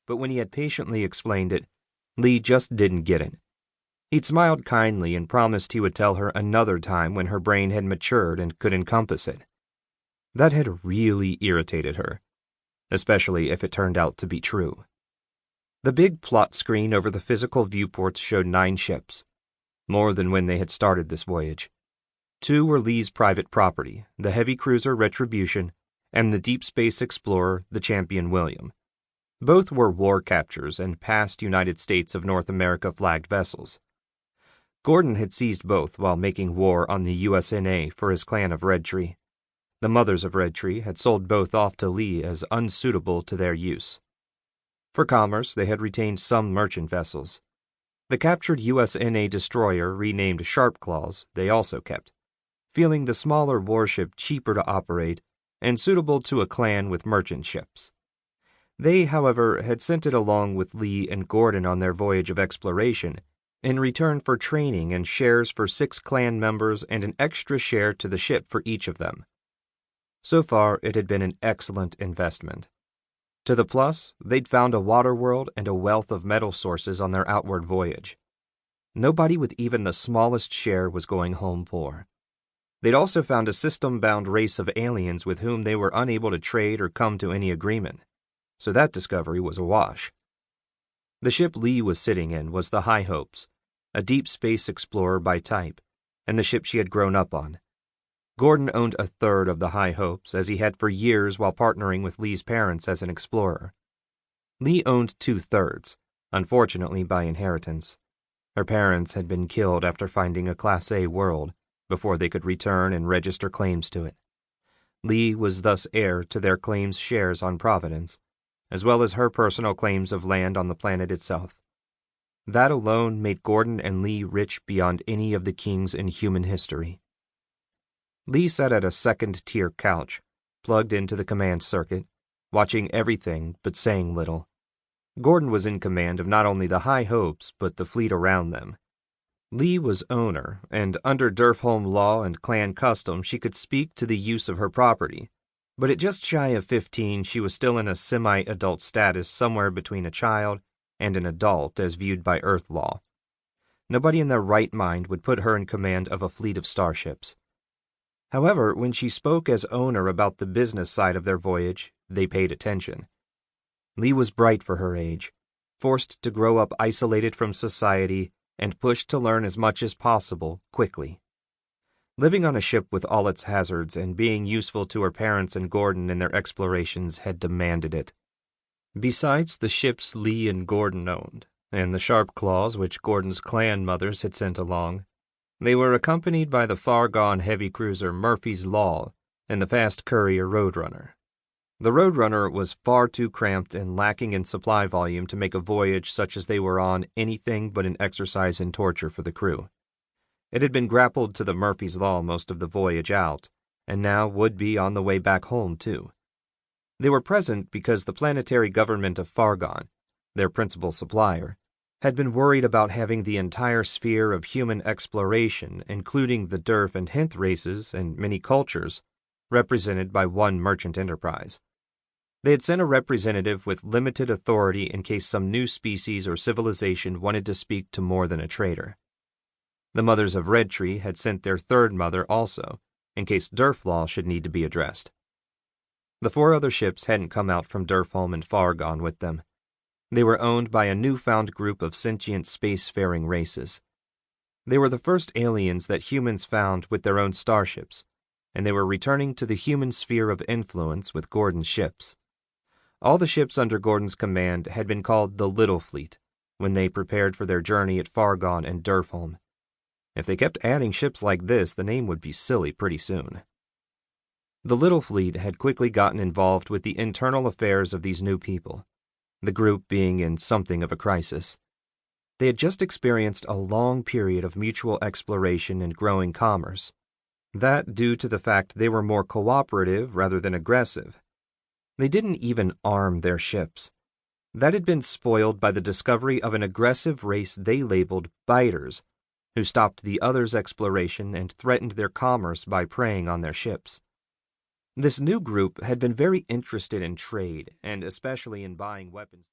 but when he had patiently explained it, Lee just didn't get it. He'd smiled kindly and promised he would tell her another time when her brain had matured and could encompass it. That had really irritated her, especially if it turned out to be true. The big plot screen over the physical viewports showed 9 ships, more than when they had started this voyage. 2 were Lee's private property, the heavy cruiser Retribution and the deep space explorer, the Champion William. Both were war captures and past United States of North America flagged vessels. Gordon had seized both while making war on the USNA for his clan of Redtree. The mothers of Redtree had sold both off to Lee as unsuitable to their use. For commerce, they had retained some merchant vessels. The captured USNA destroyer renamed Sharp Claws they also kept, feeling the smaller warship cheaper to operate and suitable to a clan with merchant ships. They, however, had sent it along with Lee and Gordon on their voyage of exploration in return for training and shares for 6 clan members and an extra share to the ship for each of them. So far, it had been an excellent investment. To the plus, they'd found a water world and a wealth of metal sources on their outward voyage. Nobody with even the smallest share was going home poor. They'd also found a system-bound race of aliens with whom they were unable to trade or come to any agreement, so that discovery was a wash. The ship Lee was sitting in was the High Hopes, a deep space explorer by type, and the ship she had grown up on. Gordon owned a third of the High Hopes, as he had for years while partnering with Lee's parents as an explorer. Lee owned 2/3, unfortunately by inheritance. Her parents had been killed after finding a Class A world, before they could return and register claims to it. Lee was thus heir to their claims shares on Providence, as well as her personal claims of land on the planet itself. That alone made Gordon and Lee rich beyond any of the kings in human history. Lee sat at a second-tier couch, plugged into the command circuit, watching everything but saying little. Gordon was in command of not only the High Hopes, but the fleet around them. Lee was owner, and under Derf-home law and clan custom she could speak to the use of her property, but at just shy of 15 she was still in a semi-adult status somewhere between a child and an adult as viewed by Earth law. Nobody in their right mind would put her in command of a fleet of starships. However, when she spoke as owner about the business side of their voyage, they paid attention. Lee was bright for her age, forced to grow up isolated from society and pushed to learn as much as possible quickly. Living on a ship with all its hazards and being useful to her parents and Gordon in their explorations had demanded it. Besides the ships Lee and Gordon owned, and the Sharp Claws which Gordon's clan mothers had sent along, they were accompanied by the far-gone heavy cruiser Murphy's Law and the fast courier Roadrunner. The Roadrunner was far too cramped and lacking in supply volume to make a voyage such as they were on anything but an exercise in torture for the crew. It had been grappled to the Murphy's Law most of the voyage out, and now would be on the way back home, too. They were present because the planetary government of Fargon, their principal supplier, had been worried about having the entire sphere of human exploration, including the Derf and Hint races and many cultures, represented by one merchant enterprise. They had sent a representative with limited authority in case some new species or civilization wanted to speak to more than a trader. The mothers of Redtree had sent their third mother also, in case Derf law should need to be addressed. The 4 other ships hadn't come out from Derf-home and Fargon with them. They were owned by a newfound group of sentient spacefaring races. They were the first aliens that humans found with their own starships, and they were returning to the human sphere of influence with Gordon's ships. All the ships under Gordon's command had been called the Little Fleet when they prepared for their journey at Fargon and Derf-home. If they kept adding ships like this, the name would be silly pretty soon. The Little Fleet had quickly gotten involved with the internal affairs of these new people, the group being in something of a crisis. They had just experienced a long period of mutual exploration and growing commerce. That due to the fact they were more cooperative rather than aggressive. They didn't even arm their ships. That had been spoiled by the discovery of an aggressive race they labeled biters, who stopped the others' exploration and threatened their commerce by preying on their ships. This new group had been very interested in trade, and especially in buying weapons.